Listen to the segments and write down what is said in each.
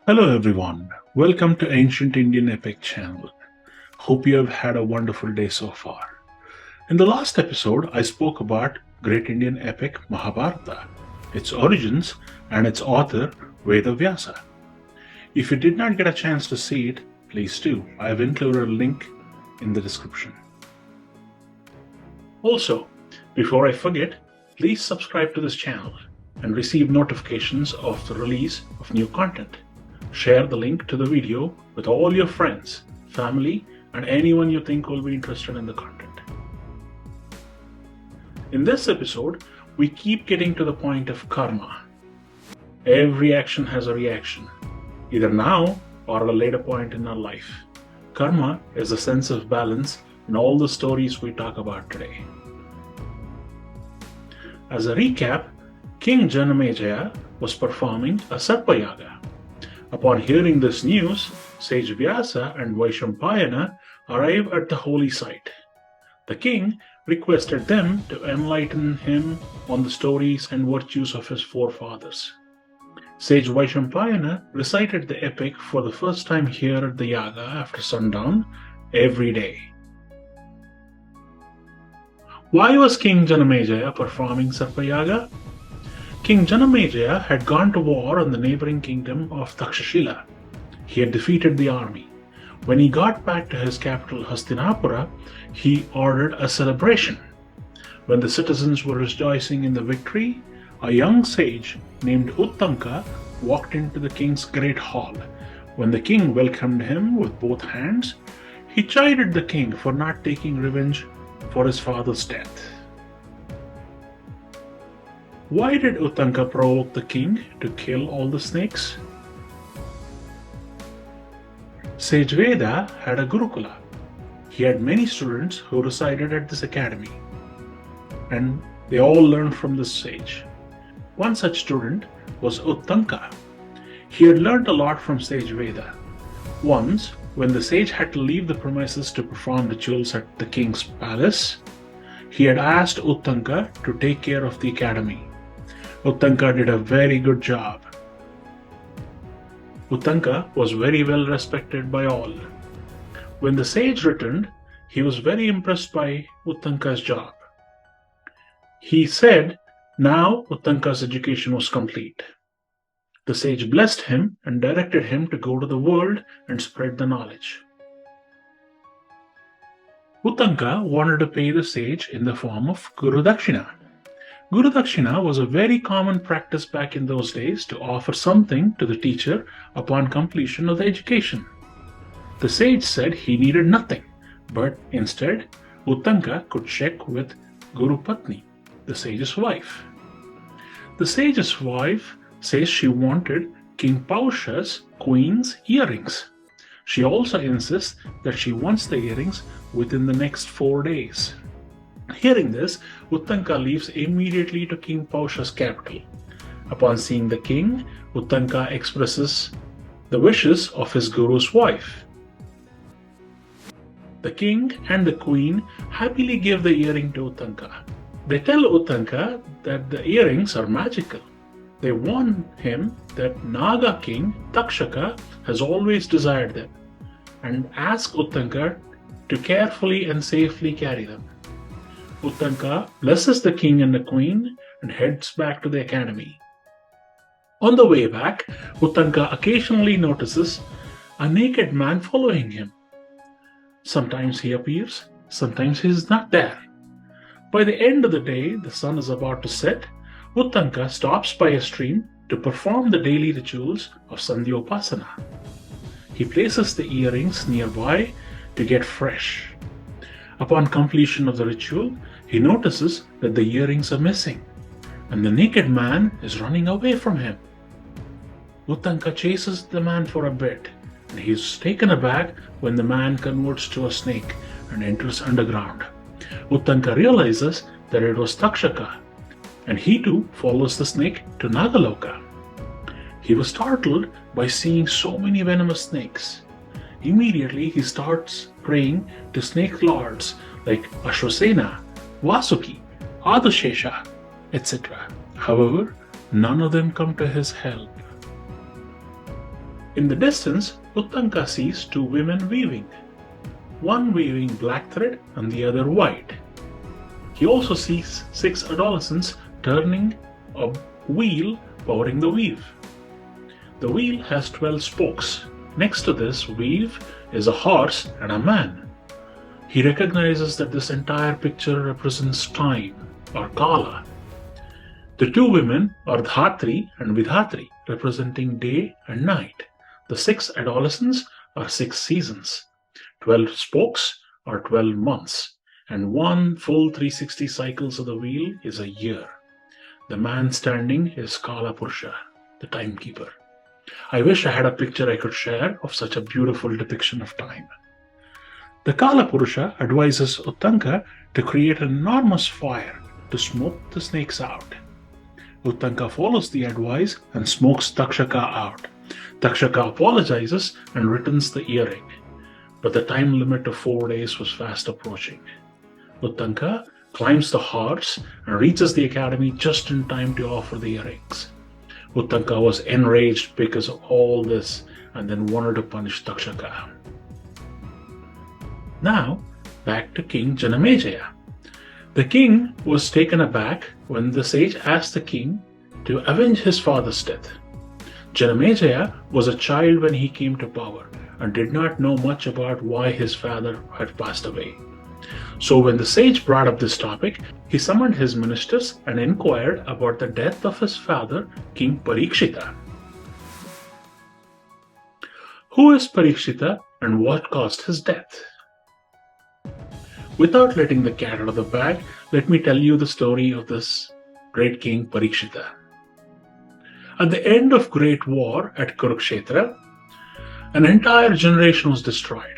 Hello everyone, welcome to Ancient Indian Epic channel. Hope you have had a wonderful day so far. In the last episode, I spoke about great Indian epic Mahābhārata, its origins, and its author Vedavyasa. If you did not get a chance to see it, please do. I have included a link in the description. Also, before I forget, please subscribe to this channel and receive notifications of the release of new content. Share the link to the video with all your friends, family, and anyone you think will be interested in the content. In this episode, we keep getting to the point of karma. Every action has a reaction, either now or at a later point in our life. Karma is a sense of balance in all the stories we talk about today. As a recap, King Janamejaya was performing a Sarpa Yāga. Upon hearing this news, sage Vyasa and Vaishampayana arrive at the holy site. The king requested them to enlighten him on the stories and virtues of his forefathers. Sage Vaishampayana recited the epic for the first time here at the Yaga after sundown every day. Why was King Janamejaya performing Sarpa Yāga? King Janamejaya had gone to war on the neighboring kingdom of Takshashila. He had defeated the army. When he got back to his capital Hastinapura, he ordered a celebration. When the citizens were rejoicing in the victory, a young sage named Uttanka walked into the king's great hall. When the king welcomed him with both hands, he chided the king for not taking revenge for his father's death. Why did Uttanka provoke the king to kill all the snakes? Sage Veda had a Gurukula. He had many students who resided at this academy, and they all learned from this sage. One such student was Uttanka. He had learned a lot from Sage Veda. Once, when the sage had to leave the premises to perform rituals at the king's palace, he had asked Uttanka to take care of the academy. Uttanka did a very good job. Uttanka was very well respected by all. When the sage returned, he was very impressed by Uttanka's job. He said now Uttanka's education was complete. The sage blessed him and directed him to go to the world and spread the knowledge. Uttanka wanted to pay the sage in the form of Guru Dakshina. Guru Dakshina was a very common practice back in those days to offer something to the teacher upon completion of the education. The sage said he needed nothing, but instead Uttanka could check with Guru Patni, the sage's wife. The sage's wife says she wanted King Pausha's queen's earrings. She also insists that she wants the earrings within the next 4 days. Hearing this, Uttanka leaves immediately to King Pausha's capital. Upon seeing the king, Uttanka expresses the wishes of his guru's wife. The king and the queen happily give the earring to Uttanka. They tell Uttanka that the earrings are magical. They warn him that Naga king Takshaka has always desired them and ask Uttanka to carefully and safely carry them. Uttanka blesses the king and the queen and heads back to the academy. On the way back, Uttanka occasionally notices a naked man following him. Sometimes he appears, sometimes he is not there. By the end of the day, the sun is about to set. Uttanka stops by a stream to perform the daily rituals of Sandhyopasana. He places the earrings nearby to get fresh. Upon completion of the ritual, he notices that the earrings are missing, and the naked man is running away from him. Uttanka chases the man for a bit, and he is taken aback when the man converts to a snake and enters underground. Uttanka realizes that it was Takshaka, and he too follows the snake to Nagaloka. He was startled by seeing so many venomous snakes. Immediately he starts praying to snake lords like Ashwasena, Vasuki, Adashesha, etc. However, none of them come to his help. In the distance, Uttanka sees two women weaving, one weaving black thread and the other white. He also sees 6 adolescents turning a wheel powering the weave. The wheel has 12 spokes. Next to this weave is a horse and a man. He recognizes that this entire picture represents time, or Kala. The two women are Dhatri and Vidhatri, representing day and night. The 6 adolescents are 6 seasons. 12 spokes are 12 months, and one full 360 cycles of the wheel is a year. The man standing is Kala Purusha, the timekeeper. I wish I had a picture I could share of such a beautiful depiction of time. The Kala Purusha advises Uttanka to create an enormous fire to smoke the snakes out. Uttanka follows the advice and smokes Takshaka out. Takshaka apologizes and returns the earring, but the time limit of 4 days was fast approaching. Uttanka climbs the horse and reaches the academy just in time to offer the earrings. Uttanka was enraged because of all this and then wanted to punish Takshaka. Now, back to King Janamejaya. The king was taken aback when the sage asked the king to avenge his father's death. Janamejaya was a child when he came to power and did not know much about why his father had passed away. So when the sage brought up this topic, he summoned his ministers and inquired about the death of his father, King Parēkshita. Who is Parēkshita and what caused his death? Without letting the cat out of the bag, let me tell you the story of this great king Parēkshita. At the end of Great War at Kurukshetra, an entire generation was destroyed.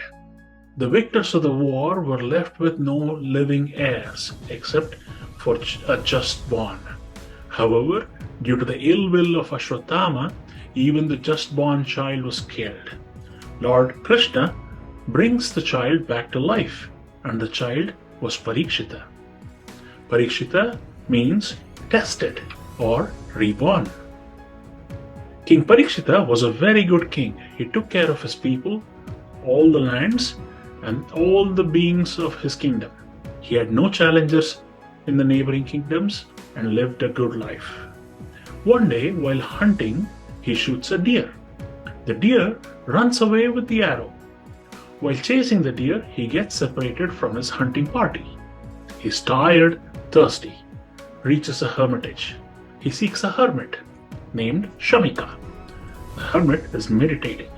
The victors of the war were left with no living heirs except for a just born. However, due to the ill will of Ashwatthama, even the just born child was killed. Lord Krishna brings the child back to life, and the child was Parēkshita. Parēkshita means tested or reborn. King Parēkshita was a very good king. He took care of his people, all the lands, and all the beings of his kingdom. He had no challengers in the neighboring kingdoms and lived a good life. One day, while hunting, he shoots a deer. The deer runs away with the arrow. While chasing the deer, he gets separated from his hunting party. He's tired, thirsty, reaches a hermitage. He seeks a hermit named Shamika. The hermit is meditating.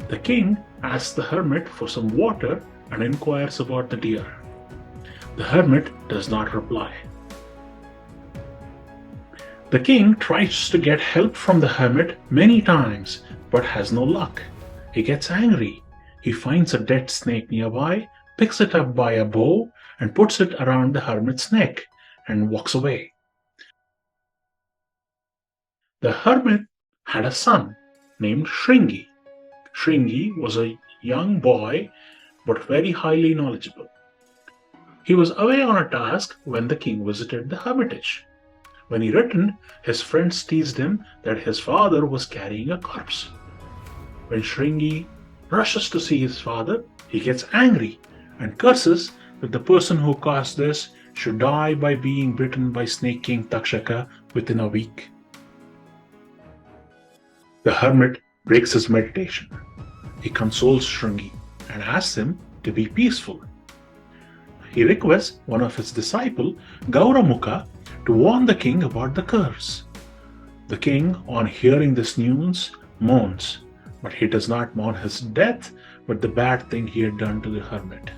The king asks the hermit for some water and inquires about the deer. The hermit does not reply. The king tries to get help from the hermit many times but has no luck. He gets angry. He finds a dead snake nearby, picks it up by a bow and puts it around the hermit's neck and walks away. The hermit had a son named Shringi. Shringi was a young boy but very highly knowledgeable. He was away on a task when the king visited the hermitage. When he returned, his friends teased him that his father was carrying a corpse. When Shringi rushes to see his father, he gets angry and curses that the person who caused this should die by being bitten by Snake King Takshaka within a week. The hermit breaks his meditation. He consoles Shringi and asks him to be peaceful. He requests one of his disciples, Gauramukha, to warn the king about the curse. The king, on hearing this news, mourns, but he does not mourn his death, but the bad thing he had done to the hermit.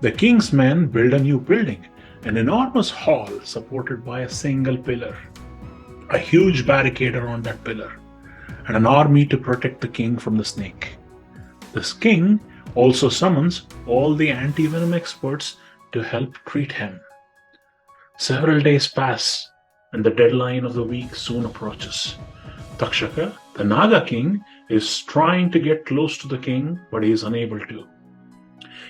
The king's men build a new building, an enormous hall supported by a single pillar, a huge barricade around that pillar, and an army to protect the king from the snake. This king also summons all the anti-venom experts to help treat him. Several days pass, and the deadline of the week soon approaches. Takshaka, the Naga king, is trying to get close to the king, but he is unable to.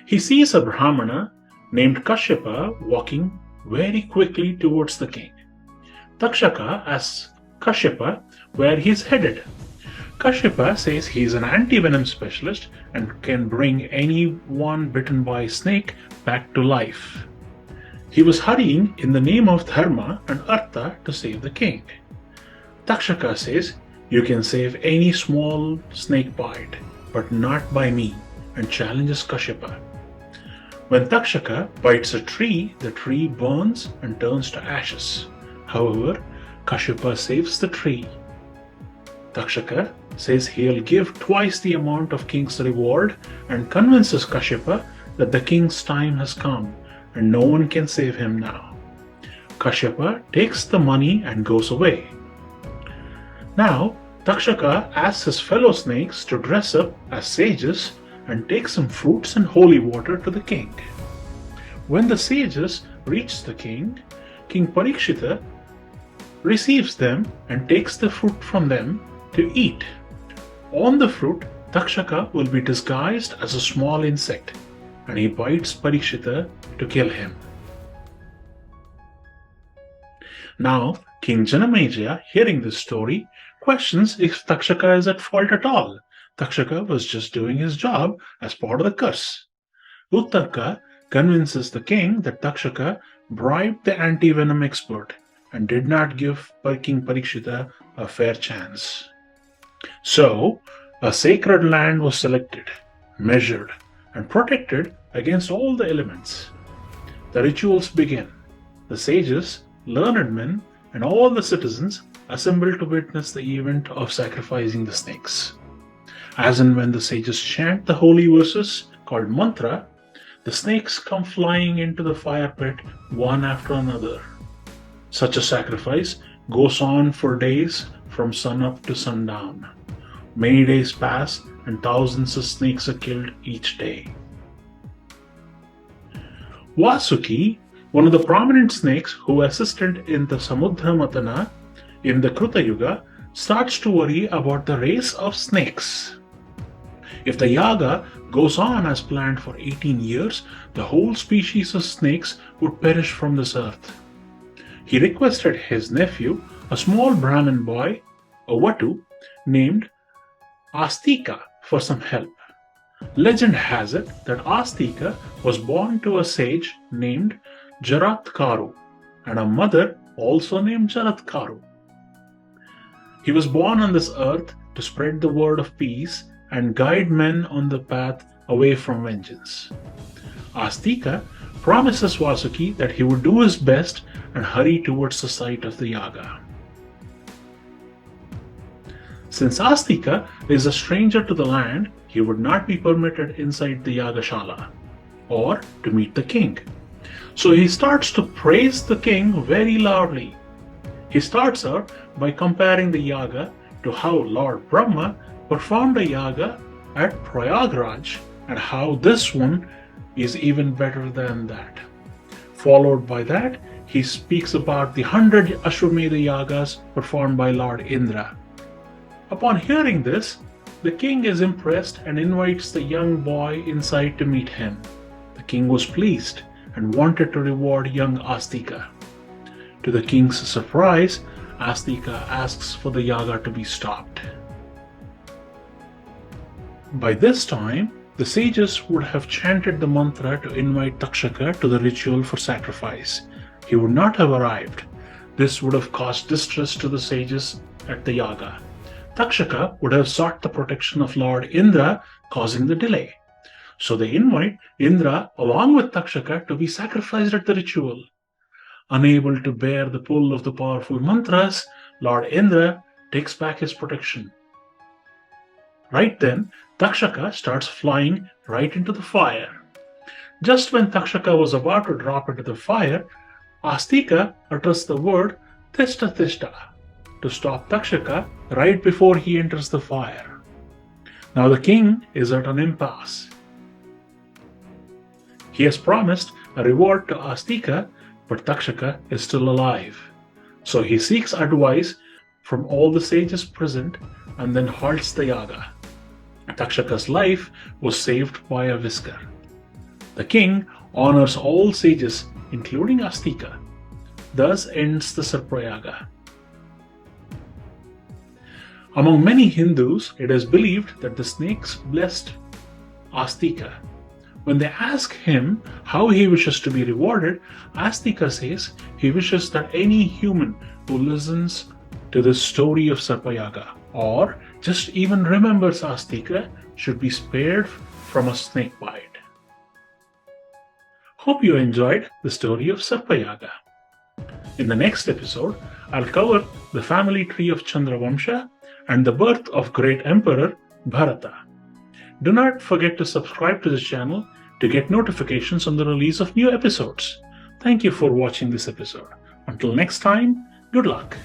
He sees a Brahmana named Kashyapa walking very quickly towards the king. Takshaka asks Kashyapa where he is headed. Kashyapa says he is an anti-venom specialist and can bring anyone bitten by a snake back to life. He was hurrying in the name of Dharma and Artha to save the king. Takshaka says, "You can save any small snake bite, but not by me," and challenges Kashyapa. When Takshaka bites a tree, the tree burns and turns to ashes. However, Kashyapa saves the tree. Takshaka says he'll give twice the amount of king's reward and convinces Kashyapa that the king's time has come and no one can save him now. Kashyapa takes the money and goes away. Now, Takshaka asks his fellow snakes to dress up as sages and take some fruits and holy water to the king. When the sages reach the king, King Parēkshita receives them and takes the fruit from them to eat. On the fruit, Takshaka will be disguised as a small insect, and he bites Parēkshita to kill him. Now, King Janamejaya, hearing this story, questions if Takshaka is at fault at all. Takshaka was just doing his job as part of the curse. Uttanka convinces the king that Takshaka bribed the anti-venom expert and did not give King Parēkshita a fair chance. So, a sacred land was selected, measured, and protected against all the elements. The rituals begin. The sages, learned men, and all the citizens assemble to witness the event of sacrificing the snakes. As and when the sages chant the holy verses called mantra, the snakes come flying into the fire pit one after another. Such a sacrifice goes on for days from sunup to sundown. Many days pass and thousands of snakes are killed each day. Vasuki, one of the prominent snakes who assisted in the Samudra Matana in the Kruta Yuga, starts to worry about the race of snakes. If the yaga goes on as planned for 18 years, the whole species of snakes would perish from this earth. He requested his nephew, a small Brahmin boy, a Vatu, named Astika, for some help. Legend has it that Astika was born to a sage named Jaratkaru and a mother also named Jaratkaru. He was born on this earth to spread the word of peace and guide men on the path away from vengeance. Astika promises Vasuki that he would do his best and hurry towards the site of the yaga. Since Astika is a stranger to the land, he would not be permitted inside the Yagashala or to meet the king. So he starts to praise the king very loudly. He starts out by comparing the yaga to how Lord Brahma performed a yaga at Prayagraj and how this one is even better than that. Followed by that, he speaks about the 100 Ashwamedha yagas performed by Lord Indra. Upon hearing this, the king is impressed and invites the young boy inside to meet him. The king was pleased and wanted to reward young Astika. To the king's surprise, Astika asks for the yaga to be stopped. By this time, the sages would have chanted the mantra to invite Takshaka to the ritual for sacrifice. He would not have arrived. This would have caused distress to the sages at the yaga. Takshaka would have sought the protection of Lord Indra, causing the delay. So they invite Indra along with Takshaka to be sacrificed at the ritual. Unable to bear the pull of the powerful mantras, Lord Indra takes back his protection. Right then, Takshaka starts flying right into the fire. Just when Takshaka was about to drop into the fire, Astika utters the word Tishta Tishta to stop Takshaka right before he enters the fire. Now the king is at an impasse. He has promised a reward to Astika, but Takshaka is still alive. So he seeks advice from all the sages present and then halts the yaga. Takshaka's life was saved by a whisker. The king honors all sages, including Astika. Thus ends the Sarpa Yāga. Among many Hindus, it is believed that the snakes blessed Astika. When they ask him how he wishes to be rewarded, Astika says he wishes that any human who listens to the story of Sarpa Yāga or just even remembers Astika should be spared from a snake bite. Hope you enjoyed the story of Sarpa Yāga. In the next episode, I'll cover the family tree of Chandravamsha and the birth of great emperor Bharata. Do not forget to subscribe to this channel to get notifications on the release of new episodes. Thank you for watching this episode. Until next time, good luck.